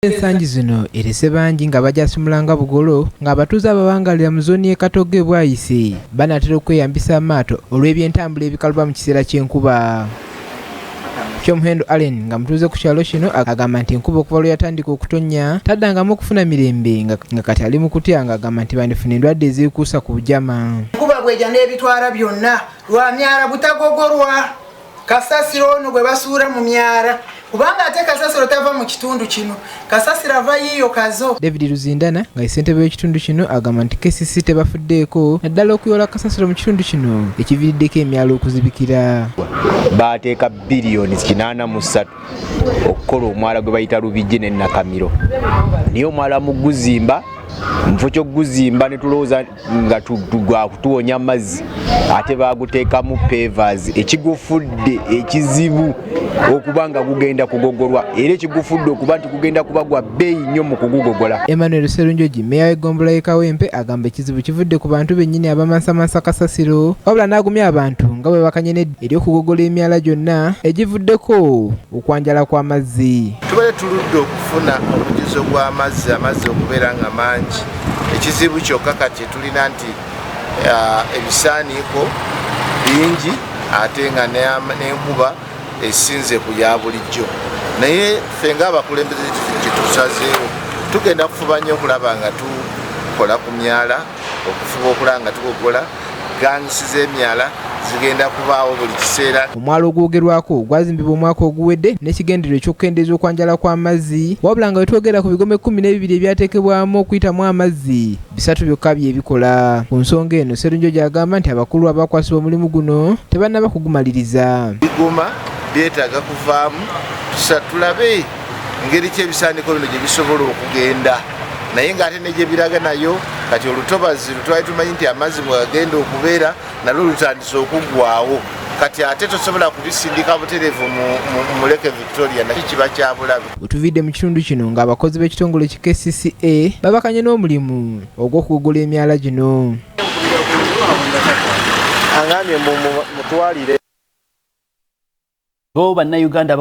Ensangi zino erese bangi nga bajasimulanga bugolo nga abatuuze abawangalira muzooni y'e Katoogo e Bwayise banatera okweyambisa amaato olw'ebyentambula ebikaluba mu kiseera ky'enkuba. Kyomuhendo Allen nga mutuuze ku kyalo kino agamba nti enkuba okuva lwe yatandika okutonnya taddangamu okufuna mirembe nga kati ali mu kutya nga agamba nti bandifuna endwadde ezikuusa ku bujama. Enkuba bw'ejja n'ebitwala byonna lw'amyala butagogolwa kasasiro ono gwe basuula mu myala kubanga ate kasasiro tava mu kitundu kino kasasiro ava yiyo kazo. David Luzindana nga ssentebe w'ekitundu kino agamba nti KCC tebafuddeeko naddala okuyola kasasiro mu kitundu kino ekiviiriddeko emyalo okuzibikira. Baateeka biliyoni 83 okukola omwala gwe bayita Lubigi ne Nakamiro. Niyo omwala mu guzimba mufo ky'oguzimba ne tulowooza nga gwa kutuwonya amazzi ate baaguteekamu pavers ekigufudde ekizibu okuba nga gugenda kugogolwa era ekigufudde okuba nti gugenda kuba gwa bbeeyi nnyo mu kugugogola. Emmanuel Serunjogi meya wa Ggombolola e Kawempe agamba ekizibu kivudde ku bantu bennyini abamansamansa kasasiro wabula n'agumya abantu nga bwe bakanye eri okugogola emyala gyonna egivuddeko okwanjala kw'amazzi. Tubale tuludde okufuna omugizo gw'amazzi amazzi okubeera nga mangi. Ekizibu kyokka kati tulina nti ebisaaniiko bingi ate nga n'enkuba esinze ku ya bulijjo. Naye ffe ng'abakulembeze kye tusazeewo tugenda kufuba nnyo okulaba nga tukola ku myala okufuba okulaba nga tugogola gangisi z'emyala zigenda kubaawo buli kiseera. Omwala ogwogerwako gwazimbibwa omwaka oguwedde n'ekigendererwa eky'okukendeeza okwanjala kw'amazzi wabula nga wetwogera ku bigome 12 ebyateekebwamu okuyitamu amazzi 3 byokka byebikola. Ku nsonga eno Serunjogi agamba nti abakulu abakwasibwa omulimu guno tebannaba kugumaliriza. Biguma byetaaga kuvaamu tulabe engeri ki ebisaaniko bino gye bisobola okugenda naye ng'ate ne gye biraga nayo kati olutobazi lutwali tumanyi nti amazzi mwe gagenda okubeera nalwo lutandise okuggwaawo kati ate tosobola kubisindika butereevu mu Lake Victoria nakyo kiba kya bulabe. Wetuviidde mu kitundu kino ng'abakozi b'ekitongole ki KCCA babakanye n'omulimu ogw'okugogola emyala gino. Angambye mutwalire bo bannayuganda